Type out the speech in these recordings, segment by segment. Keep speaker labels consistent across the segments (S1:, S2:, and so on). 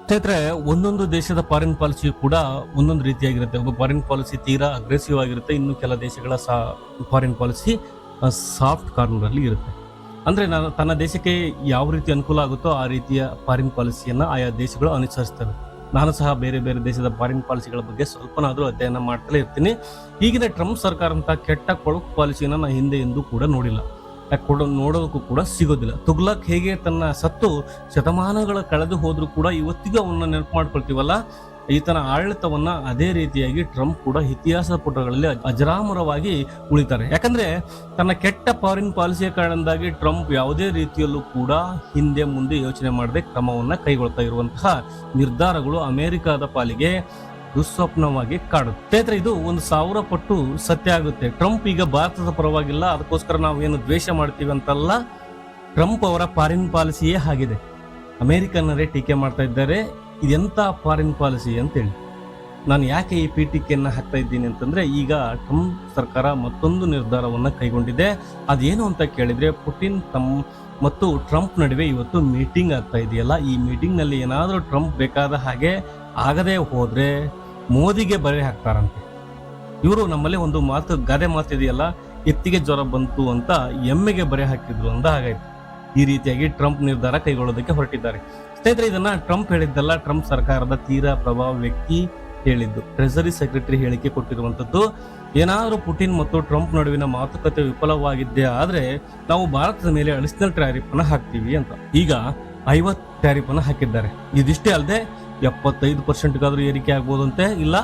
S1: ಸ್ನೇಹಿತರೆ, ಒಂದೊಂದು ದೇಶದ ಫಾರಿನ್ ಪಾಲಿಸಿ ಕೂಡ ಒಂದೊಂದು ರೀತಿಯಾಗಿರುತ್ತೆ. ಒಬ್ಬ ಫಾರಿನ್ ಪಾಲಿಸಿ ತೀರಾ ಅಗ್ರೆಸಿವ್ ಆಗಿರುತ್ತೆ, ಇನ್ನು ಕೆಲ ದೇಶಗಳ ಫಾರಿನ್ ಪಾಲಿಸಿ ಸಾಫ್ಟ್ ಕಾರ್ನರ್ ಅಲ್ಲಿ ಇರುತ್ತೆ. ಅಂದ್ರೆ ತನ್ನ ದೇಶಕ್ಕೆ ಯಾವ ರೀತಿ ಅನುಕೂಲ ಆಗುತ್ತೋ ಆ ರೀತಿಯ ಫಾರಿನ್ ಪಾಲಿಸಿಯನ್ನ ಆಯಾ ದೇಶಗಳು ಅನುಸರಿಸ್ತವೆ. ನಾನು ಸಹ ಬೇರೆ ಬೇರೆ ದೇಶದ ಫಾರಿನ್ ಪಾಲಿಸಿಗಳ ಬಗ್ಗೆ ಸ್ವಲ್ಪನಾದ್ರೂ ಅಧ್ಯಯನ ಮಾಡ್ತಲೇ ಇರ್ತೀನಿ. ಈಗಿನ ಟ್ರಂಪ್ ಸರ್ಕಾರ ಅಂತ ಕೆಟ್ಟ ಕೊಳಕು ಪಾಲಿಸಿಯನ್ನ ನಾನು ಹಿಂದೆ ಎಂದೂ ಕೂಡ ನೋಡಿಲ್ಲ, ನೋಡೋದಕ್ಕೂ ಕೂಡ ಸಿಗೋದಿಲ್ಲ. ತುಗ್ಲಕ್ ಹೇಗೆ ತನ್ನ ಸತ್ತು ಶತಮಾನಗಳ ಕಳೆದು ಹೋದ್ರೂ ಕೂಡ ಇವತ್ತಿಗೂ ಅವನ್ನ ನೆನಪು ಮಾಡ್ಕೊಳ್ತೀವಲ್ಲ, ಈತನ ಆಡಳಿತವನ್ನ ಅದೇ ರೀತಿಯಾಗಿ ಟ್ರಂಪ್ ಕೂಡ ಇತಿಹಾಸ ಪುಟಗಳಲ್ಲಿ ಅಜರಾಮರವಾಗಿ ಉಳಿತಾರೆ. ಯಾಕಂದ್ರೆ ತನ್ನ ಕೆಟ್ಟ ಫಾರಿನ್ ಪಾಲಿಸಿಯ ಕಾರಣದಿಂದಾಗಿ ಟ್ರಂಪ್ ಯಾವುದೇ ರೀತಿಯಲ್ಲೂ ಕೂಡ ಹಿಂದೆ ಮುಂದೆ ಯೋಚನೆ ಮಾಡದೆ ಕ್ರಮವನ್ನ ಕೈಗೊಳ್ತಾ ಇರುವಂತಹ ನಿರ್ಧಾರಗಳು ಅಮೆರಿಕದ ಪಾಲಿಗೆ ದುಸ್ವಪ್ನವಾಗಿ ಕಾಡುತ್ತೆ. ಇದು 1000 ಪಟ್ಟು ಸತ್ಯ ಆಗುತ್ತೆ. ಟ್ರಂಪ್ ಈಗ ಭಾರತದ ಪರವಾಗಿಲ್ಲ, ಅದಕ್ಕೋಸ್ಕರ ನಾವು ಏನು ದ್ವೇಷ ಮಾಡ್ತೀವಿ ಅಂತಲ್ಲ. ಟ್ರಂಪ್ ಅವರ ಫಾರಿನ್ ಪಾಲಿಸಿಯೇ ಆಗಿದೆ. ಅಮೆರಿಕನ್ನರೇ ಟೀಕೆ ಮಾಡ್ತಾ ಇದ್ದಾರೆ, ಇದೆಂತ ಫಾರಿನ್ ಪಾಲಿಸಿ ಅಂತೇಳಿ. ನಾನು ಯಾಕೆ ಈ ಪೀಠಿಕೆಯನ್ನ ಹಾಕ್ತಾ ಇದ್ದೀನಿ ಅಂತಂದ್ರೆ, ಈಗ ಟ್ರಂಪ್ ಸರ್ಕಾರ ಮತ್ತೊಂದು ನಿರ್ಧಾರವನ್ನ ಕೈಗೊಂಡಿದೆ. ಅದೇನು ಅಂತ ಕೇಳಿದ್ರೆ, ಪುಟಿನ್ ಮತ್ತು ಟ್ರಂಪ್ ನಡುವೆ ಇವತ್ತು ಮೀಟಿಂಗ್ ಆಗ್ತಾ ಇದೆಯಲ್ಲ, ಈ ಮೀಟಿಂಗ್ ನಲ್ಲಿ ಏನಾದ್ರೂ ಟ್ರಂಪ್ ಬೇಕಾದ ಹಾಗೆ ಆಗದೆ ಹೋದ್ರೆ ಮೋದಿಗೆ ಬರೆ ಹಾಕ್ತಾರಂತೆ. ಇವರು ನಮ್ಮಲ್ಲಿ ಒಂದು ಗಾದೆ ಮಾತಿದೆಯಲ್ಲ, ಎತ್ತಿಗೆ ಜ್ವರ ಬಂತು ಅಂತ ಎಮ್ಮೆಗೆ ಬರೆ ಹಾಕಿದ್ರು ಅಂದ ಹಾಗಾಯ್ತು. ಈ ರೀತಿಯಾಗಿ ಟ್ರಂಪ್ ನಿರ್ಧಾರ ಕೈಗೊಳ್ಳೋದಕ್ಕೆ ಹೊರಟಿದ್ದಾರೆ. ಸ್ನೇಹಿತರೆ, ಇದನ್ನ ಟ್ರಂಪ್ ಹೇಳಿದ್ದಲ್ಲ, ಟ್ರಂಪ್ ಸರ್ಕಾರದ ತೀರಾ ಪ್ರಭಾವ ವ್ಯಕ್ತಿ ಹೇಳಿದ್ದು. ಟ್ರೆಸರಿ ಸೆಕ್ರೆಟರಿ ಹೇಳಿಕೆ ಕೊಟ್ಟಿರುವಂತದ್ದು. ಏನಾದ್ರೂ ಪುಟಿನ್ ಮತ್ತು ಟ್ರಂಪ್ ನಡುವಿನ ಮಾತುಕತೆ ವಿಫಲವಾಗಿದ್ದೇ ಆದ್ರೆ ನಾವು ಭಾರತದ ಮೇಲೆ ಅಡಿಷನಲ್ ಟ್ಯಾರಿಫ್ ಅನ್ನ ಹಾಕ್ತೀವಿ ಅಂತ. ಈಗ 50 ಟ್ಯಾರಿಫ್ ಅನ್ನ ಹಾಕಿದ್ದಾರೆ. ಇದಿಷ್ಟೇ ಅಲ್ಲದೆ 75% ಏರಿಕೆ ಆಗ್ಬೋದಂತೆ, ಇಲ್ಲ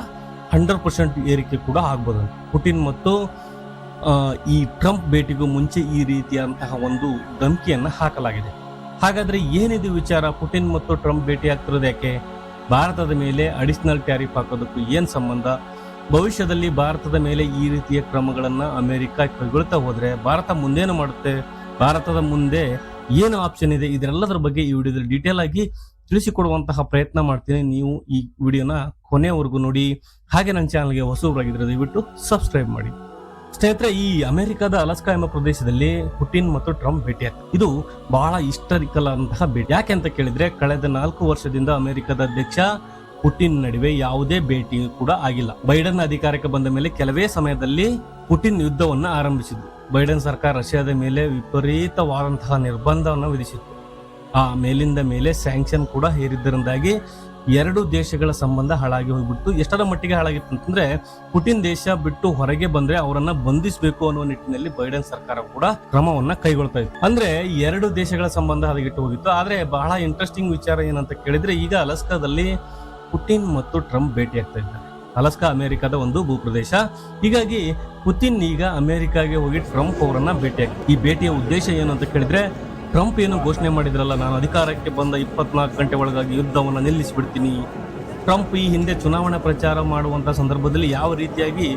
S1: 100% ಏರಿಕೆ ಕೂಡ ಆಗ್ಬೋದಂತೆ. ಪುಟಿನ್ ಮತ್ತು ಈ ಟ್ರಂಪ್ ಭೇಟಿಗೂ ಮುಂಚೆ ಈ ರೀತಿಯಾದಂತಹ ಒಂದು ಧಮಕಿಯನ್ನ ಹಾಕಲಾಗಿದೆ. ಹಾಗಾದ್ರೆ ಏನಿದು ವಿಚಾರ? ಪುಟಿನ್ ಮತ್ತು ಟ್ರಂಪ್ ಭೇಟಿ ಆಗ್ತಿರೋದು ಯಾಕೆ? ಭಾರತದ ಮೇಲೆ ಅಡಿಷನಲ್ ಟ್ಯಾರಿಫ್ ಹಾಕೋದಕ್ಕೂ ಏನ್ ಸಂಬಂಧ? ಭವಿಷ್ಯದಲ್ಲಿ ಭಾರತದ ಮೇಲೆ ಈ ರೀತಿಯ ಕ್ರಮಗಳನ್ನ ಅಮೆರಿಕ ಕೈಗೊಳ್ತಾ ಹೋದ್ರೆ ಭಾರತ ಮುಂದೇನು ಮಾಡುತ್ತೆ? ಭಾರತದ ಮುಂದೆ ಏನು ಆಪ್ಷನ್ ಇದೆ? ಇದೆಲ್ಲದರ ಬಗ್ಗೆ ಈ ವಿಡಿಯೋದಲ್ಲಿ ಡೀಟೇಲ್ ಆಗಿ ತಿಳಿಸಿಕೊಡುವಂತಹ ಪ್ರಯತ್ನ ಮಾಡ್ತೀನಿ. ನೀವು ಈ ವಿಡಿಯೋನ ಕೊನೆವರೆಗೂ ನೋಡಿ. ಹಾಗೆ ನನ್ನ ಚಾನಲ್ಗೆ ಹೊಸಬರಾಗಿದ್ರೆ ದಯವಿಟ್ಟು ಸಬ್ಸ್ಕ್ರೈಬ್ ಮಾಡಿ. ಸ್ನೇಹಿತರೆ, ಈ ಅಮೆರಿಕದ ಅಲಾಸ್ಕಾ ಎಂಬ ಪ್ರದೇಶದಲ್ಲಿ ಪುಟಿನ್ ಮತ್ತು ಟ್ರಂಪ್ ಭೇಟಿ ಆಗ್ತದೆ. ಇದು ಬಹಳ ಹಿಸ್ಟಾರಿಕಲ್ ಅಂತಹ ಭೇಟಿ. ಯಾಕೆ ಅಂತ ಕೇಳಿದ್ರೆ, ಕಳೆದ 4 ವರ್ಷದಿಂದ ಅಮೆರಿಕದ ಅಧ್ಯಕ್ಷ ಪುಟಿನ್ ನಡುವೆ ಯಾವುದೇ ಭೇಟಿ ಕೂಡ ಆಗಿಲ್ಲ. ಬೈಡನ್ ಅಧಿಕಾರಕ್ಕೆ ಬಂದ ಮೇಲೆ ಕೆಲವೇ ಸಮಯದಲ್ಲಿ ಪುಟಿನ್ ಯುದ್ಧವನ್ನ ಆರಂಭಿಸಿದ್ರು. ಬೈಡನ್ ಸರ್ಕಾರ ರಷ್ಯಾದ ಮೇಲೆ ವಿಪರೀತವಾದಂತಹ ನಿರ್ಬಂಧವನ್ನು ವಿಧಿಸಿತ್ತು. ಆ ಮೇಲಿಂದ ಮೇಲೆ ಸ್ಯಾಂಕ್ಷನ್ ಕೂಡ ಹೇರಿದ್ದರಿಂದಾಗಿ 2 ದೇಶಗಳ ಸಂಬಂಧ ಹಾಳಾಗಿ ಹೋಗ್ಬಿಟ್ಟು. ಎಷ್ಟರ ಮಟ್ಟಿಗೆ ಹಾಳಾಗಿತ್ತು ಅಂತಂದ್ರೆ, ಪುಟಿನ್ ದೇಶ ಬಿಟ್ಟು ಹೊರಗೆ ಬಂದ್ರೆ ಅವರನ್ನ ಬಂಧಿಸಬೇಕು ಅನ್ನುವ ನಿಟ್ಟಿನಲ್ಲಿ ಬೈಡನ್ ಸರ್ಕಾರ ಕೂಡ ಕ್ರಮವನ್ನ ಕೈಗೊಳ್ತಾ ಇತ್ತು. ಅಂದ್ರೆ 2 ದೇಶಗಳ ಸಂಬಂಧ ಹದಗೆಟ್ಟು ಹೋಗಿತ್ತು. ಆದ್ರೆ ಬಹಳ ಇಂಟ್ರೆಸ್ಟಿಂಗ್ ವಿಚಾರ ಏನಂತ ಕೇಳಿದ್ರೆ, ಈಗ ಅಲಾಸ್ಕಾದಲ್ಲಿ ಪುಟಿನ್ ಮತ್ತು ಟ್ರಂಪ್ ಭೇಟಿ ಆಗ್ತಾ ಇದ್ದಾರೆ. ಅಲಾಸ್ಕಾ ಅಮೆರಿಕದ ಒಂದು ಭೂಪ್ರದೇಶ. ಹೀಗಾಗಿ ಪುಟಿನ್ ಈಗ ಅಮೆರಿಕಾಗೆ ಹೋಗಿ ಟ್ರಂಪ್ ಅವರನ್ನ ಭೇಟಿ ಆಗ್ತಾರೆ. ಈ ಭೇಟಿಯ ಉದ್ದೇಶ ಏನು ಅಂತ ಕೇಳಿದ್ರೆ, ಟ್ರಂಪ್ ಏನು ಘೋಷಣೆ ಮಾಡಿದ್ರಲ್ಲ, ನಾನು ಅಧಿಕಾರಕ್ಕೆ ಬಂದ 24 ಗಂಟೆ ಒಳಗಾಗಿ ಯುದ್ಧವನ್ನು ನಿಲ್ಲಿಸಿಬಿಡ್ತೀನಿ. ಟ್ರಂಪ್ ಈ ಹಿಂದೆ ಚುನಾವಣಾ ಪ್ರಚಾರ ಮಾಡುವಂತ ಸಂದರ್ಭದಲ್ಲಿ ಯಾವ ರೀತಿಯಾಗಿ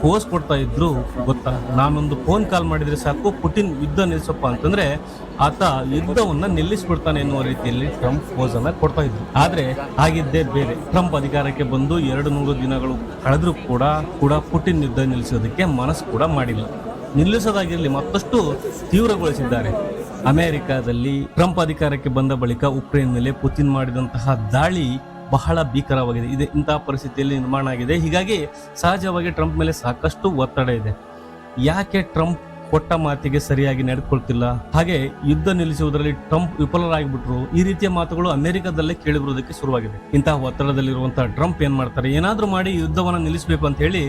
S1: ಫೋರ್ಸ್ ಕೊಡ್ತಾ ಇದ್ರು ಗೊತ್ತಾ? ನಾನೊಂದು ಫೋನ್ ಕಾಲ್ ಮಾಡಿದ್ರೆ ಸಾಕು, ಪುಟಿನ್ ಯುದ್ಧ ನಿಲ್ಲಿಸಪ್ಪ ಅಂತಂದ್ರೆ ಆತ ಯುದ್ಧವನ್ನ ನಿಲ್ಲಿಸ್ಬಿಡ್ತಾನೆ ಎನ್ನುವ ರೀತಿಯಲ್ಲಿ ಟ್ರಂಪ್ ಫೋರ್ಸ್ ಅನ್ನ ಕೊಡ್ತಾ ಇದ್ರು. ಆದ್ರೆ ಆಗಿದ್ದೇ ಬೇರೆ. ಟ್ರಂಪ್ ಅಧಿಕಾರಕ್ಕೆ ಬಂದು 200 ದಿನಗಳು ಕಳೆದ್ರೂ ಕೂಡ ಪುಟಿನ್ ಯುದ್ಧ ನಿಲ್ಲಿಸೋದಕ್ಕೆ ಮನಸ್ಸು ಕೂಡ ಮಾಡಿಲ್ಲ. ನಿಲ್ಲಿಸೋದಾಗಿರ್ಲಿ, ಮತ್ತಷ್ಟು ತೀವ್ರಗೊಳಿಸಿದ್ದಾರೆ. ಅಮೆರಿಕದಲ್ಲಿ ಟ್ರಂಪ್ ಅಧಿಕಾರಕ್ಕೆ ಬಂದ ಬಳಿಕ ಉಕ್ರೇನ್ ಮೇಲೆ ಪುತಿನ್ ಮಾಡಿದಂತಹ ದಾಳಿ ಬಹಳ ಭೀಕರವಾಗಿದೆ. ಇಂತಹ ಪರಿಸ್ಥಿತಿಯಲ್ಲಿ ನಿರ್ಮಾಣ ಆಗಿದೆ. ಹೀಗಾಗಿ ಸಹಜವಾಗಿ ಟ್ರಂಪ್ ಮೇಲೆ ಸಾಕಷ್ಟು ಒತ್ತಡ ಇದೆ. ಯಾಕೆ ಟ್ರಂಪ್ ಕೊಟ್ಟ ಮಾತಿಗೆ ಸರಿಯಾಗಿ ನಡೆದುಕೊಳ್ತಿಲ್ಲ, ಹಾಗೆ ಯುದ್ಧ ನಿಲ್ಲಿಸುವುದರಲ್ಲಿ ಟ್ರಂಪ್ ವಿಫಲರಾಗಿಬಿಟ್ರು, ಈ ರೀತಿಯ ಮಾತುಗಳು ಅಮೆರಿಕದಲ್ಲೇ ಕೇಳಿಬರುವುದಕ್ಕೆ ಶುರುವಾಗಿದೆ. ಇಂತಹ ಒತ್ತಡದಲ್ಲಿರುವಂತಹ ಟ್ರಂಪ್ ಏನ್ ಮಾಡ್ತಾರೆ, ಏನಾದ್ರೂ ಮಾಡಿ ಯುದ್ಧವನ್ನ ನಿಲ್ಲಿಸಬೇಕು ಅಂತ ಹೇಳಿ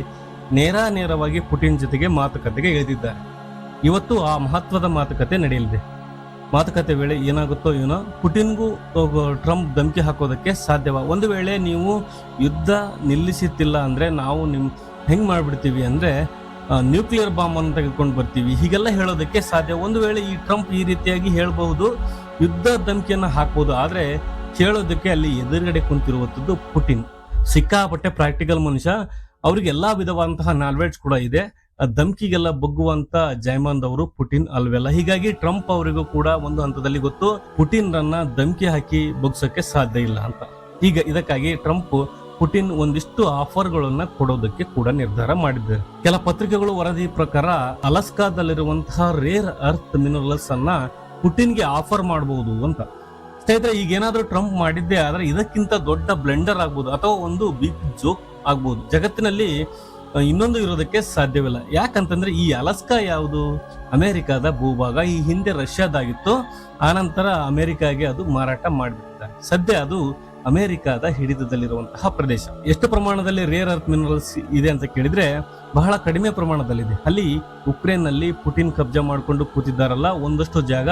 S1: ನೇರವಾಗಿ ಪುಟಿನ್ ಜೊತೆಗೆ ಮಾತುಕತೆಗೆ ಇಳಿದಿದ್ದಾರೆ. ಇವತ್ತು ಆ ಮಹತ್ವದ ಮಾತುಕತೆ ನಡೆಯಲಿದೆ. ಮಾತುಕತೆ ವೇಳೆ ಏನಾಗುತ್ತೋ ಏನೋ, ಪುಟಿನ್ಗೂ ಟ್ರಂಪ್ ಧಮಕಿ ಹಾಕೋದಕ್ಕೆ ಸಾಧ್ಯವ. ಒಂದು ವೇಳೆ ನೀವು ಯುದ್ಧ ನಿಲ್ಲಿಸುತ್ತಿಲ್ಲ ಅಂದ್ರೆ ನಾವು ಹೆಂಗ್ ಮಾಡ್ಬಿಡ್ತೀವಿ ಅಂದ್ರೆ ನ್ಯೂಕ್ಲಿಯರ್ ಬಾಂಬ್ ಅನ್ನು ತೆಗೆದುಕೊಂಡು ಬರ್ತೀವಿ, ಹೀಗೆಲ್ಲ ಹೇಳೋದಕ್ಕೆ ಸಾಧ್ಯ. ಒಂದು ವೇಳೆ ಈ ಟ್ರಂಪ್ ಈ ರೀತಿಯಾಗಿ ಹೇಳಬಹುದು, ಯುದ್ಧ ಧಮಕಿಯನ್ನ ಹಾಕ್ಬಹುದು. ಆದ್ರೆ ಕೇಳೋದಕ್ಕೆ ಅಲ್ಲಿ ಎದುರುಗಡೆ ಕುಂತಿರುವಂತದ್ದು ಪುಟಿನ್. ಸಿಕ್ಕಾಪಟ್ಟೆ ಪ್ರಾಕ್ಟಿಕಲ್ ಮನುಷ್ಯ. ಅವ್ರಿಗೆ ಎಲ್ಲಾ ವಿಧವಾದಂತಹ ನಾಲೆಡ್ಜ್ ಕೂಡ ಇದೆ. ಧಮಕಿಗೆಲ್ಲ ಬಗ್ಗುವಂತ ಜೈಮಂದ್ ಅವರು ಪುಟಿನ್ ಅಲ್ವೆಲ್ಲ. ಹೀಗಾಗಿ ಟ್ರಂಪ್ ಅವರಿಗೂ ಕೂಡ ಒಂದು ಹಂತದಲ್ಲಿ ಗೊತ್ತು, ಪುಟಿನ್ ರನ್ನ ಧಮಕಿ ಹಾಕಿ ಬಗ್ಸಕ್ಕೆ ಸಾಧ್ಯ ಇಲ್ಲ ಅಂತ. ಈಗ ಇದಕ್ಕಾಗಿ ಟ್ರಂಪ್ ಪುಟಿನ್ ಒಂದಿಷ್ಟು ಆಫರ್ಗಳನ್ನ ಕೊಡೋದಕ್ಕೆ ಕೂಡ ನಿರ್ಧಾರ ಮಾಡಿದ್ದಾರೆ. ಕೆಲ ಪತ್ರಿಕೆಗಳು ವರದಿ ಪ್ರಕಾರ ಅಲಾಸ್ಕಾದಲ್ಲಿರುವಂತಹ ರೇರ್ ಅರ್ತ್ ಮಿನರಲ್ಸ್ ಅನ್ನ ಪುಟಿನ್ಗೆ ಆಫರ್ ಮಾಡಬಹುದು ಅಂತ. ಸ್ನೇಹಿತರೆ, ಈಗ ಏನಾದ್ರೂ ಟ್ರಂಪ್ ಮಾಡಿದ್ದೆ ಆದ್ರೆ ಇದಕ್ಕಿಂತ ದೊಡ್ಡ ಬ್ಲೆಂಡರ್ ಆಗ್ಬೋದು ಅಥವಾ ಒಂದು ಬಿಗ್ ಜೋಕ್ ಆಗ್ಬೋದು. ಜಗತ್ತಿನಲ್ಲಿ ಇನ್ನೊಂದು ಇರೋದಕ್ಕೆ ಸಾಧ್ಯವಿಲ್ಲ. ಯಾಕಂತಂದ್ರೆ ಈ ಅಲಸ್ಕಾ ಯಾವುದು? ಅಮೆರಿಕದ ಭೂಭಾಗ. ಈ ಹಿಂದೆ ರಷ್ಯಾದಾಗಿತ್ತು, ಆನಂತರ ಅಮೆರಿಕಾಗೆ ಅದು ಮಾರಾಟ ಮಾಡಿಬಿಟ್ಟಿದ್ದಾರೆ. ಸದ್ಯ ಅದು ಅಮೆರಿಕದ ಹಿಡಿತದಲ್ಲಿರುವಂತಹ ಪ್ರದೇಶ. ಎಷ್ಟು ಪ್ರಮಾಣದಲ್ಲಿ ರೇರ್ ಅರ್ತ್ ಮಿನರಲ್ಸ್ ಇದೆ ಅಂತ ಕೇಳಿದ್ರೆ ಬಹಳ ಕಡಿಮೆ ಪ್ರಮಾಣದಲ್ಲಿದೆ. ಅಲ್ಲಿ ಉಕ್ರೇನ್ ನಲ್ಲಿ ಪುಟಿನ್ ಕಬ್ಜಾ ಮಾಡಿಕೊಂಡು ಕೂತಿದ್ದಾರಲ್ಲ ಒಂದಷ್ಟು ಜಾಗ,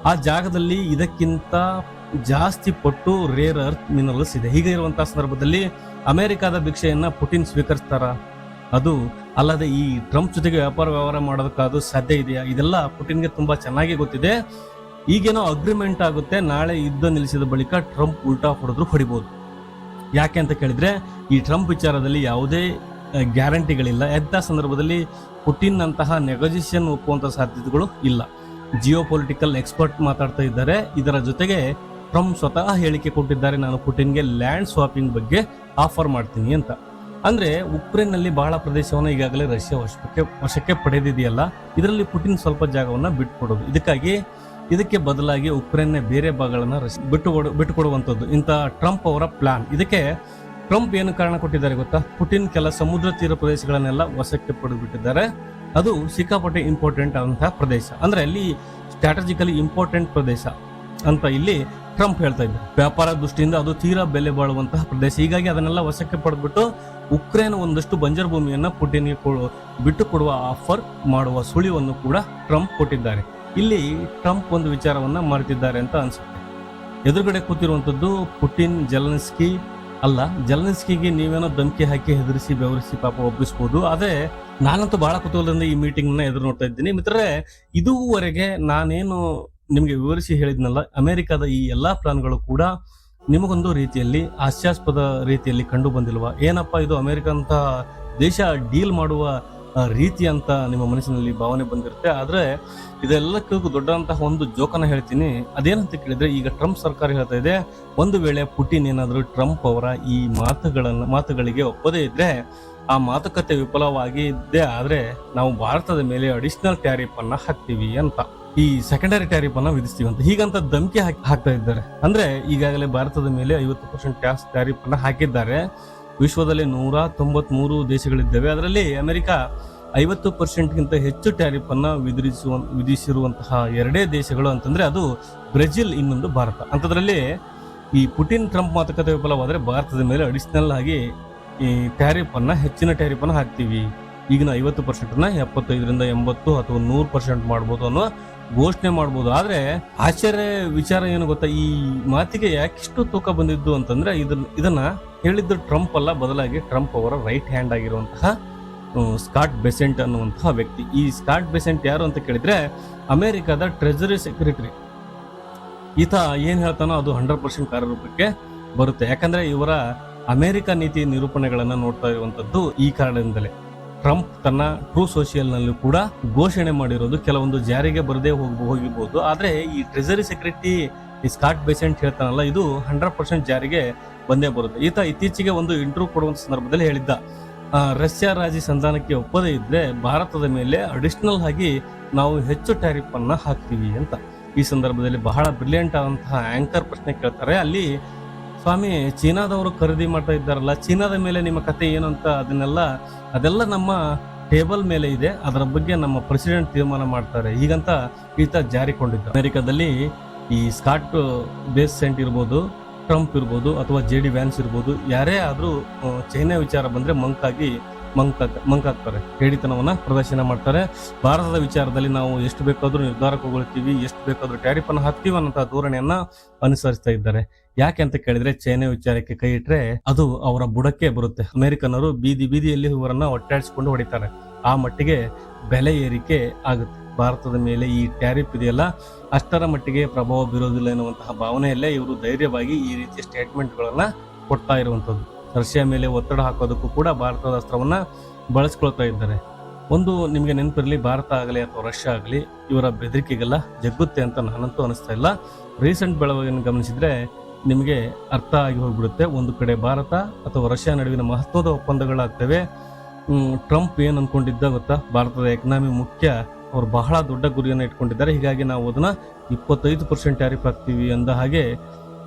S1: ಆ ಜಾಗದಲ್ಲಿ ಇದಕ್ಕಿಂತ ಜಾಸ್ತಿ ಪಟ್ಟು ರೇರ್ ಅರ್ತ್ ಮಿನರಲ್ಸ್ ಇದೆ. ಹೀಗೆ ಇರುವಂತಹ ಸಂದರ್ಭದಲ್ಲಿ ಅಮೆರಿಕದ ಭಿಕ್ಷೆಯನ್ನ ಪುಟಿನ್ ಸ್ವೀಕರಿಸ್ತಾರ? ಅದು ಅಲ್ಲದೆ ಈ ಟ್ರಂಪ್ ಜೊತೆಗೆ ವ್ಯವಹಾರ ಮಾಡೋದಕ್ಕಾದ್ರೂ ಸಾಧ್ಯ ಇದೆಯಾ? ಇದೆಲ್ಲ ಪುಟಿನ್ಗೆ ತುಂಬಾ ಚೆನ್ನಾಗಿ ಗೊತ್ತಿದೆ. ಈಗೇನೋ ಅಗ್ರಿಮೆಂಟ್ ಆಗುತ್ತೆ, ನಾಳೆ ಯುದ್ಧ ನಿಲ್ಲಿಸಿದ ಬಳಿಕ ಟ್ರಂಪ್ ಉಲ್ಟಾ ಹೊಡಿಬಹುದು. ಯಾಕೆ ಅಂತ ಕೇಳಿದ್ರೆ ಈ ಟ್ರಂಪ್ ವಿಚಾರದಲ್ಲಿ ಯಾವುದೇ ಗ್ಯಾರಂಟಿಗಳಿಲ್ಲ. ಎಂಥ ಸಂದರ್ಭದಲ್ಲಿ ಪುಟಿನ್ ಅಂತಹ ನೆಗೋಸಿಯೇಷನ್ ಒಪ್ಪುವಂತ ಸಾಧ್ಯತೆಗಳು ಇಲ್ಲ. ಜಿಯೋ ಪೊಲಿಟಿಕಲ್ ಎಕ್ಸ್ಪರ್ಟ್ ಮಾತಾಡ್ತಾ ಇದ್ದಾರೆ. ಇದರ ಜೊತೆಗೆ ಟ್ರಂಪ್ ಸ್ವತಃ ಹೇಳಿಕೆ ಕೊಟ್ಟಿದ್ದಾರೆ, ನಾನು ಪುಟಿನ್ಗೆ ಲ್ಯಾಂಡ್ ಸ್ವಾಪಿಂಗ್ ಬಗ್ಗೆ ಆಫರ್ ಮಾಡ್ತೀನಿ ಅಂತ. ಅಂದ್ರೆ ಉಕ್ರೇನ್ ನಲ್ಲಿ ಬಹಳ ಪ್ರದೇಶವನ್ನು ಈಗಾಗಲೇ ರಷ್ಯಾ ವಶಕ್ಕೆ ಪಡೆದಿದೆಯಲ್ಲ, ಇದರಲ್ಲಿ ಪುಟಿನ್ ಸ್ವಲ್ಪ ಜಾಗವನ್ನ ಬಿಟ್ಟುಕೊಡೋದು. ಇದಕ್ಕೆ ಬದಲಾಗಿ ಉಕ್ರೇನ್ನ ಬೇರೆ ಭಾಗಗಳನ್ನ ಬಿಟ್ಟುಕೊಡುವಂಥದ್ದು ಇಂಥ ಟ್ರಂಪ್ ಅವರ ಪ್ಲಾನ್. ಇದಕ್ಕೆ ಟ್ರಂಪ್ ಏನು ಕಾರಣ ಕೊಟ್ಟಿದ್ದಾರೆ ಗೊತ್ತಾ? ಪುಟಿನ್ ಕೆಲ ಸಮುದ್ರ ತೀರ ಪ್ರದೇಶಗಳನ್ನೆಲ್ಲ ವಶಕ್ಕೆ ಪಡೆದುಬಿಟ್ಟಿದ್ದಾರೆ. ಅದು ಸಿಕ್ಕಾಪಟ್ಟೆ ಇಂಪಾರ್ಟೆಂಟ್ ಆದಂತಹ ಪ್ರದೇಶ, ಅಂದ್ರೆ ಅಲ್ಲಿ ಸ್ಟ್ರಾಟಜಿಕಲಿ ಇಂಪಾರ್ಟೆಂಟ್ ಪ್ರದೇಶ ಅಂತ ಇಲ್ಲಿ ಟ್ರಂಪ್ ಹೇಳ್ತಾ ಇದ್ದಾರೆ. ವ್ಯಾಪಾರ ದೃಷ್ಟಿಯಿಂದ ಅದು ತೀರಾ ಬೆಲೆ ಬಾಳುವಂತಹ ಪ್ರದೇಶ. ಹೀಗಾಗಿ ಅದನ್ನೆಲ್ಲ ವಶಕ್ಕೆ ಪಡೆದ್ಬಿಟ್ಟು ಉಕ್ರೇನ್ ಒಂದಷ್ಟು ಬಂಜರ್ ಭೂಮಿಯನ್ನ ಪುಟಿನ್ಗೆ ಬಿಟ್ಟು ಕೊಡುವ ಆಫರ್ ಮಾಡುವ ಸುಳಿವನ್ನು ಕೂಡ ಟ್ರಂಪ್ ಕೊಟ್ಟಿದ್ದಾರೆ. ಇಲ್ಲಿ ಟ್ರಂಪ್ ಒಂದು ವಿಚಾರವನ್ನ ಮಾಡ್ತಿದ್ದಾರೆ ಅಂತ ಅನ್ಸುತ್ತೆ. ಎದುರುಗಡೆ ಕೂತಿರುವಂತದ್ದು ಪುಟಿನ್ ಜೆಲೆನ್ಸ್ಕಿ ಅಲ್ಲ. ಜೆಲೆನ್ಸ್ಕಿಗೆ ನೀವೇನೋ ಧಮಕಿ ಹಾಕಿ ಹೆದರಿಸಿ ಬೆವರಿಸಿ ಪಾಪ ಒಪ್ಪಿಸಬಹುದು. ಆದ್ರೆ ನಾನಂತೂ ಬಹಳ ಕುತೂಹಲದಿಂದ ಈ ಮೀಟಿಂಗ್ ನ ಎದುರು ನೋಡ್ತಾ ಇದ್ದೀನಿ ಮಿತ್ರರೇ. ಇದುವರೆಗೆ ನಾನೇನು ನಿಮ್ಗೆ ವಿವರಿಸಿ ಹೇಳಿದ್ನಲ್ಲ, ಅಮೆರಿಕದ ಈ ಎಲ್ಲಾ ಪ್ಲಾನ್ಗಳು ಕೂಡ ನಿಮಗೊಂದು ರೀತಿಯಲ್ಲಿ ಹಾಸ್ಯಾಸ್ಪದ ರೀತಿಯಲ್ಲಿ ಕಂಡು ಬಂದಿಲ್ವಾ? ಏನಪ್ಪಾ ಇದು ಅಮೆರಿಕ ಅಂತ ದೇಶ ಡೀಲ್ ಮಾಡುವ ರೀತಿ ಅಂತ ನಿಮ್ಮ ಮನಸ್ಸಿನಲ್ಲಿ ಭಾವನೆ ಬಂದಿರುತ್ತೆ. ಆದ್ರೆ ಇದೆಲ್ಲಕ್ಕೂ ದೊಡ್ಡಂತಹ ಒಂದು ಜೋಕನ ಹೇಳ್ತೀನಿ. ಅದೇನಂತ ಕೇಳಿದ್ರೆ, ಈಗ ಟ್ರಂಪ್ ಸರ್ಕಾರ ಹೇಳ್ತಾ ಇದೆ, ಒಂದು ವೇಳೆ ಪುಟಿನ್ ಏನಾದ್ರು ಟ್ರಂಪ್ ಅವರ ಈ ಮಾತುಗಳಿಗೆ ಒಪ್ಪದೇ ಇದ್ರೆ, ಆ ಮಾತುಕತೆ ವಿಫಲವಾಗಿದ್ದೇ ಆದ್ರೆ ನಾವು ಭಾರತದ ಮೇಲೆ ಅಡಿಷನಲ್ ಟ್ಯಾರಿಫ್ ಅನ್ನ ಹಾಕ್ತೀವಿ ಅಂತ, ಈ ಸೆಕೆಂಡರಿ ಟ್ಯಾರಿಫ್ ಅನ್ನ ವಿಧಿಸ್ತೀವಿ ಅಂತ ಹೀಗಂತ ಧಮಕಿ ಹಾಕ್ತಾ ಇದ್ದಾರೆ. ಅಂದ್ರೆ ಈಗಾಗಲೇ ಭಾರತದ ಮೇಲೆ 50% ಟ್ಯಾರಿಫ್ ಅನ್ನ ಹಾಕಿದ್ದಾರೆ. ವಿಶ್ವದಲ್ಲಿ 193 ದೇಶಗಳಿದ್ದಾವೆ. ಅದರಲ್ಲಿ ಅಮೆರಿಕ 50%ಗಿಂತ ಹೆಚ್ಚು ಟ್ಯಾರಿಫ್ ಅನ್ನ ವಿಧಿಸಿರುವಂತಹ ಎರಡೇ ದೇಶಗಳು ಅಂತಂದ್ರೆ ಅದು ಬ್ರೆಜಿಲ್, ಇನ್ನೊಂದು ಭಾರತ. ಅಂತದ್ರಲ್ಲಿ ಈ ಪುಟಿನ್ ಟ್ರಂಪ್ ಮಾತುಕತೆ ವಿಫಲವಾದ್ರೆ ಭಾರತದ ಮೇಲೆ ಅಡಿಷನಲ್ ಆಗಿ ಈ ಟ್ಯಾರಿಫ್ ಅನ್ನ ಹೆಚ್ಚಿನ ಟ್ಯಾರಿಫ್ ಅನ್ನ ಹಾಕ್ತೀವಿ. ಈಗಿನ 50% 75ರಿಂದ 80 ಅಥವಾ 100% ಮಾಡ್ಬೋದು ಅನ್ನೋ ಘೋಷಣೆ ಮಾಡ್ಬೋದು. ಆದ್ರೆ ಆಶ್ಚರ್ಯ ವಿಚಾರ ಏನು ಗೊತ್ತಾ, ಈ ಮಾತಿಗೆ ಯಾಕಿಷ್ಟು ತೂಕ ಬಂದಿದ್ದು ಅಂತಂದ್ರೆ ಇದನ್ನ ಹೇಳಿದ್ದು ಟ್ರಂಪ್ ಅಲ್ಲ, ಬದಲಾಗಿ ಟ್ರಂಪ್ ಅವರ ರೈಟ್ ಹ್ಯಾಂಡ್ ಆಗಿರುವಂತಹ ಸ್ಕಾಟ್ ಬೆಸೆಂಟ್ ಅನ್ನುವಂತಹ ವ್ಯಕ್ತಿ. ಈ ಸ್ಕಾಟ್ ಬೆಸೆಂಟ್ ಯಾರು ಅಂತ ಕೇಳಿದ್ರೆ ಅಮೆರಿಕದ ಟ್ರೆಜರಿ ಸೆಕ್ರೆಟರಿ. ಈತ ಏನ್ ಹೇಳ್ತಾನೋ ಅದು 100% ಕಾರ್ಯರೂಪಕ್ಕೆ ಬರುತ್ತೆ. ಯಾಕಂದ್ರೆ ಇವರ ಅಮೆರಿಕ ನೀತಿ ನಿರೂಪಣೆಗಳನ್ನ ನೋಡ್ತಾ ಇರುವಂತದ್ದು ಈ ಕಾರಣದಿಂದಲೇ. ಟ್ರಂಪ್ ತನ್ನ ಟ್ರೂ ಸೋಷಿಯಲ್ ನಲ್ಲಿ ಕೂಡ ಘೋಷಣೆ ಮಾಡಿರೋದು ಕೆಲವೊಂದು ಜಾರಿಗೆ ಬರದೇ ಹೋಗಿಬಹುದು. ಆದ್ರೆ ಈ ಟ್ರೆಜರಿ ಸೆಕ್ರೆಟರಿ ಈ ಸ್ಕಾಟ್ ಬೆಸೆಂಟ್ ಹೇಳ್ತಾನಲ್ಲ, ಇದು 100% ಜಾರಿಗೆ ಬಂದೇ ಬರುತ್ತೆ. ಈತ ಇತ್ತೀಚೆಗೆ ಒಂದು ಇಂಟರ್ವ್ಯೂ ಕೊಡುವಂತ ಸಂದರ್ಭದಲ್ಲಿ ಹೇಳಿದ್ದ, ರಷ್ಯಾ ರಾಜಿ ಸಂಧಾನಕ್ಕೆ ಒಪ್ಪದೇ ಇದ್ರೆ ಭಾರತದ ಮೇಲೆ ಅಡಿಷನಲ್ ಆಗಿ ನಾವು ಹೆಚ್ಚು ಟ್ಯಾರಿಫ್ ಅನ್ನ ಹಾಕ್ತೀವಿ ಅಂತ. ಈ ಸಂದರ್ಭದಲ್ಲಿ ಬಹಳ ಬ್ರಿಲಿಯಂಟ್ ಆದಂತಹ ಆಂಕರ್ ಪ್ರಶ್ನೆ ಕೇಳ್ತಾರೆ. ಅಲ್ಲಿ, ಸ್ವಾಮಿ ಚೀನಾದವರು ಖರೀದಿ ಮಾಡ್ತಾ ಇದ್ದಾರಲ್ಲ, ಚೀನಾದ ಮೇಲೆ ನಿಮ್ಮ ಕತೆ ಏನು ಅಂತ ಅದೆಲ್ಲ ನಮ್ಮ ಟೇಬಲ್ ಮೇಲೆ ಇದೆ, ಅದರ ಬಗ್ಗೆ ನಮ್ಮ ಪ್ರೆಸಿಡೆಂಟ್ ತೀರ್ಮಾನ ಮಾಡ್ತಾರೆ ಹೀಗಂತ ಈತ ಜಾರಿಕೊಂಡಿದ್ದ. ಅಮೆರಿಕದಲ್ಲಿ ಈ ಸ್ಕಾಟ್ ಬೆಸೆಂಟ್ ಇರ್ಬೋದು, ಟ್ರಂಪ್ ಇರ್ಬೋದು ಅಥವಾ JD ವ್ಯಾನ್ಸ್ ಇರ್ಬೋದು, ಯಾರೇ ಆದ್ರೂ ಚೈನಾ ವಿಚಾರ ಬಂದ್ರೆ ಮಂಕಾಗ್ತಾರೆ, ಹೇಡಿತನವನ್ನ ಪ್ರದರ್ಶನ ಮಾಡ್ತಾರೆ. ಭಾರತದ ವಿಚಾರದಲ್ಲಿ ನಾವು ಎಷ್ಟು ಬೇಕಾದ್ರೂ ನಿರ್ಧಾರ ಕೈಗೊಳ್ತೀವಿ, ಎಷ್ಟು ಬೇಕಾದ್ರೂ ಟ್ಯಾರಿಫ್ ಅನ್ನು ಹಾಕ್ತೀವಿ ಅನ್ನೋ ಧೋರಣೆಯನ್ನ ಅನುಸರಿಸ್ತಾ ಇದ್ದಾರೆ. ಯಾಕೆ ಅಂತ ಕೇಳಿದ್ರೆ, ಚೈನಾ ವಿಚಾರಕ್ಕೆ ಕೈ ಇಟ್ರೆ ಅದು ಅವರ ಬುಡಕ್ಕೆ ಬರುತ್ತೆ. ಅಮೆರಿಕನ್ನರು ಬೀದಿಯಲ್ಲಿ ಇವರನ್ನ ಒಟ್ಟಾಡಿಸಿಕೊಂಡು ಹೊಡಿತಾರೆ. ಆ ಮಟ್ಟಿಗೆ ಬೆಲೆ ಏರಿಕೆ ಆಗುತ್ತೆ. ಭಾರತದ ಮೇಲೆ ಈ ಟ್ಯಾರಿಫ್ ಇದೆಯಲ್ಲ, ಅಷ್ಟರ ಮಟ್ಟಿಗೆ ಪ್ರಭಾವ ಬೀರೋದಿಲ್ಲ ಎನ್ನುವಂತಹ ಭಾವನೆಯಲ್ಲೇ ಇವರು ಧೈರ್ಯವಾಗಿ ಈ ರೀತಿಯ ಸ್ಟೇಟ್ಮೆಂಟ್ಗಳನ್ನ ಕೊಡ್ತಾ ಇರುವಂತದ್ದು. ರಷ್ಯಾ ಮೇಲೆ ಒತ್ತಡ ಹಾಕೋದಕ್ಕೂ ಕೂಡ ಭಾರತದ ಅಸ್ತ್ರವನ್ನ ಬಳಸ್ಕೊಳ್ತಾ ಇದ್ದಾರೆ. ಒಂದು ನಿಮ್ಗೆ ನೆನಪಿರಲಿ, ಭಾರತ ಆಗಲಿ ಅಥವಾ ರಷ್ಯಾ ಆಗಲಿ ಇವರ ಬೆದರಿಕೆಗೆಲ್ಲ ಜಗ್ಗುತ್ತೆ ಅಂತ ನಾನಂತೂ ಅನಿಸ್ತಾ ಇಲ್ಲ. ರೀಸೆಂಟ್ ಬೆಳವಣಿಗೆಯನ್ನು ಗಮನಿಸಿದ್ರೆ ನಿಮಗೆ ಅರ್ಥ ಆಗಿ ಹೋಗ್ಬಿಡುತ್ತೆ. ಒಂದು ಕಡೆ ಭಾರತ ಅಥವಾ ರಷ್ಯಾ ನಡುವಿನ ಮಹತ್ವದ ಒಪ್ಪಂದಗಳಾಗ್ತವೆ. ಟ್ರಂಪ್ ಏನ್ ಅನ್ಕೊಂಡಿದ್ದ ಗೊತ್ತಾ, ಭಾರತದ ಎಕನಾಮಿ ಮುಖ್ಯ ಅವರು ಬಹಳ ದೊಡ್ಡ ಗುರಿಯನ್ನು ಇಟ್ಕೊಂಡಿದ್ದಾರೆ. ಹೀಗಾಗಿ ನಾವು ಅದನ್ನ 25% ಟ್ಯಾರಿಫ್ ಹಾಕ್ತೀವಿ ಅಂದ ಹಾಗೆ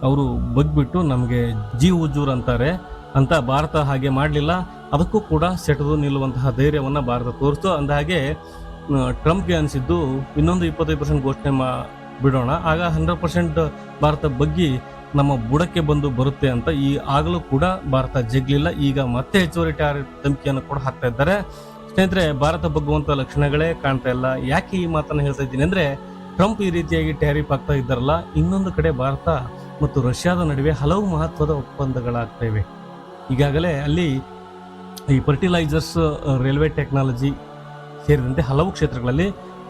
S1: ಅವರು ಬಗ್ಬಿಟ್ಟು ನಮಗೆ ಜಿ ಹುಜೂರ್ ಅಂತಾರೆ ಅಂತ ಭಾರತ ಹಾಗೆ ಮಾಡಲಿಲ್ಲ. ಅದಕ್ಕೂ ಕೂಡ ಸೆಟೆದು ನಿಲ್ಲುವಂತಹ ಧೈರ್ಯವನ್ನ ಭಾರತ ತೋರಿಸ್ತು. ಅಂದ ಹಾಗೆ ಟ್ರಂಪ್ಗೆ ಅನಿಸಿದ್ದು ಇನ್ನೊಂದು 25% ಘೋಷಣೆ ಬಿಡೋಣ, ಆಗ 100% ಭಾರತ ಬಗ್ಗಿ ನಮ್ಮ ಬುಡಕ್ಕೆ ಬಂದು ಬರುತ್ತೆ ಅಂತ. ಆಗಲೂ ಕೂಡ ಭಾರತ ಜಗ್ಲಿಲ್ಲ. ಈಗ ಮತ್ತೆ ಹೆಚ್ಚುವರಿ ಟ್ಯಾರಿಫ್ ಧಮಕಿಯನ್ನು ಕೂಡ ಹಾಕ್ತಾ ಇದ್ದಾರೆ. ಸ್ನೇಹಿತರೆ, ಭಾರತ ಬಗ್ಗುವಂತ ಲಕ್ಷಣಗಳೇ ಕಾಣ್ತಾ ಇಲ್ಲ. ಯಾಕೆ ಈ ಮಾತನ್ನ ಹೇಳ್ತಾ ಇದ್ದೀನಿ ಅಂದ್ರೆ, ಟ್ರಂಪ್ ಈ ರೀತಿಯಾಗಿ ಟ್ಯಾರಿಫ್ ಆಗ್ತಾ ಇದ್ದಾರಲ್ಲ, ಇನ್ನೊಂದು ಕಡೆ ಭಾರತ ಮತ್ತು ರಷ್ಯಾದ ನಡುವೆ ಹಲವು ಮಹತ್ವದ ಒಪ್ಪಂದಗಳಾಗ್ತಾ ಇವೆ. ಈಗಾಗಲೇ ಅಲ್ಲಿ ಈ ಫರ್ಟಿಲೈಸರ್ಸ್, ರೈಲ್ವೆ ಟೆಕ್ನಾಲಜಿ ಸೇರಿದಂತೆ ಹಲವು ಕ್ಷೇತ್ರಗಳಲ್ಲಿ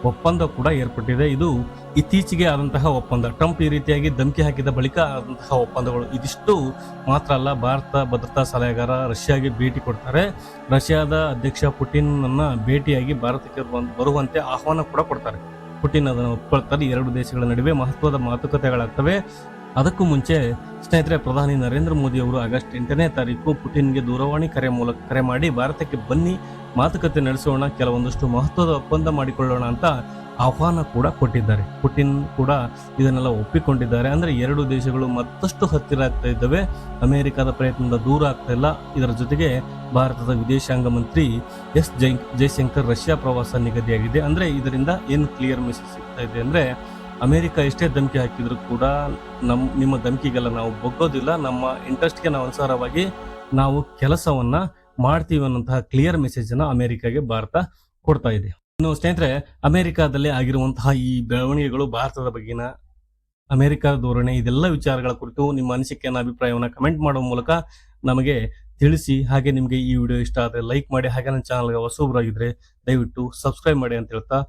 S1: ಒಪ್ಪಂದ ಕೂಡ ಏರ್ಪಟ್ಟಿದೆ. ಇದು ಇತ್ತೀಚೆಗೆ ಆದಂತಹ ಒಪ್ಪಂದ. ಟ್ರಂಪ್ ಈ ರೀತಿಯಾಗಿ ಧಮಕಿ ಹಾಕಿದ ಬಳಿಕ ಆದಂತಹ ಒಪ್ಪಂದಗಳು. ಇದಿಷ್ಟು ಮಾತ್ರ ಅಲ್ಲ, ಭಾರತ ಭದ್ರತಾ ಸಲಹೆಗಾರ ರಷ್ಯಾಗೆ ಭೇಟಿ ಕೊಡ್ತಾರೆ. ರಷ್ಯಾದ ಅಧ್ಯಕ್ಷ ಪುಟಿನ್ ಅನ್ನ ಭೇಟಿಯಾಗಿ ಭಾರತಕ್ಕೆ ಬರುವಂತೆ ಆಹ್ವಾನ ಕೂಡ ಕೊಡ್ತಾರೆ. ಪುಟಿನ್ ಅದನ್ನು ಒಪ್ಕೊಳ್ತಾರೆ. ಎರಡು ದೇಶಗಳ ನಡುವೆ ಮಹತ್ವದ ಮಾತುಕತೆಗಳಾಗ್ತವೆ. ಅದಕ್ಕೂ ಮುಂಚೆ ಸ್ನೇಹಿತರೆ, ಪ್ರಧಾನಿ ನರೇಂದ್ರ ಮೋದಿ ಅವರು ಆಗಸ್ಟ್ 8ನೇ ತಾರೀಕು ಪುಟಿನ್ಗೆ ದೂರವಾಣಿ ಕರೆ ಮಾಡಿ ಭಾರತಕ್ಕೆ ಬನ್ನಿ, ಮಾತುಕತೆ ನಡೆಸೋಣ, ಕೆಲವೊಂದಷ್ಟು ಮಹತ್ವದ ಒಪ್ಪಂದ ಮಾಡಿಕೊಳ್ಳೋಣ ಅಂತ ಆಹ್ವಾನ ಕೂಡ ಕೊಟ್ಟಿದ್ದಾರೆ. ಪುಟಿನ್ ಕೂಡ ಇದನ್ನೆಲ್ಲ ಒಪ್ಪಿಕೊಂಡಿದ್ದಾರೆ. ಅಂದ್ರೆ ಎರಡು ದೇಶಗಳು ಮತ್ತಷ್ಟು ಹತ್ತಿರ ಆಗ್ತಾ ಇದ್ದಾವೆ. ಅಮೆರಿಕದ ಪ್ರಯತ್ನದಿಂದ ದೂರ ಆಗ್ತಾ ಇಲ್ಲ. ಇದರ ಜೊತೆಗೆ ಭಾರತದ ವಿದೇಶಾಂಗ ಮಂತ್ರಿ ಎಸ್ ಜೈಶಂಕರ್ ರಷ್ಯಾ ಪ್ರವಾಸ ನಿಗದಿಯಾಗಿದೆ. ಅಂದ್ರೆ ಇದರಿಂದ ಏನು ಕ್ಲಿಯರ್ ಮೆಸೇಜ್ ಸಿಗ್ತಾ ಇದೆ ಅಂದ್ರೆ, ಅಮೆರಿಕ ಎಷ್ಟೇ ಧಮಕಿ ಹಾಕಿದ್ರು ಕೂಡ ನಿಮ್ಮ ಧಮಕಿಗೆಲ್ಲ ನಾವು ಬಗ್ಗೋದಿಲ್ಲ, ನಮ್ಮ ಇಂಟ್ರೆಸ್ಟ್ಗೆ ನಾವು ಅನುಸಾರವಾಗಿ ನಾವು ಕೆಲಸವನ್ನ ಮಾಡ್ತೀವಿ ಅನ್ನೋಂತಹ ಕ್ಲಿಯರ್ ಮೆಸೇಜ್ ಅನ್ನ ಅಮೆರಿಕಾಗೆ ಭಾರತ ಕೊಡ್ತಾ ಇದೆ. ಇನ್ನು ಸ್ನೇಹಿತರೆ, ಅಮೆರಿಕಾದಲ್ಲಿ ಆಗಿರುವಂತಹ ಈ ಬೆಳವಣಿಗೆಗಳು, ಭಾರತದ ಬಗ್ಗಿನ ಅಮೆರಿಕದ ಧೋರಣೆ, ಇದೆಲ್ಲ ವಿಚಾರಗಳ ಕುರಿತು ನಿಮ್ಮ ಅನಿಸಿಕೆಯನ್ನ, ಅಭಿಪ್ರಾಯವನ್ನ ಕಮೆಂಟ್ ಮಾಡುವ ಮೂಲಕ ನಮಗೆ ತಿಳಿಸಿ. ಹಾಗೆ ನಿಮಗೆ ಈ ವಿಡಿಯೋ ಇಷ್ಟ ಆದರೆ ಲೈಕ್ ಮಾಡಿ. ಹಾಗೆ ನನ್ನ ಚಾನಲ್ಗೆ ಹೊಸಬರಾಗಿದ್ರೆ ದಯವಿಟ್ಟು ಸಬ್ಸ್ಕ್ರೈಬ್ ಮಾಡಿ ಅಂತ ಹೇಳ್ತಾ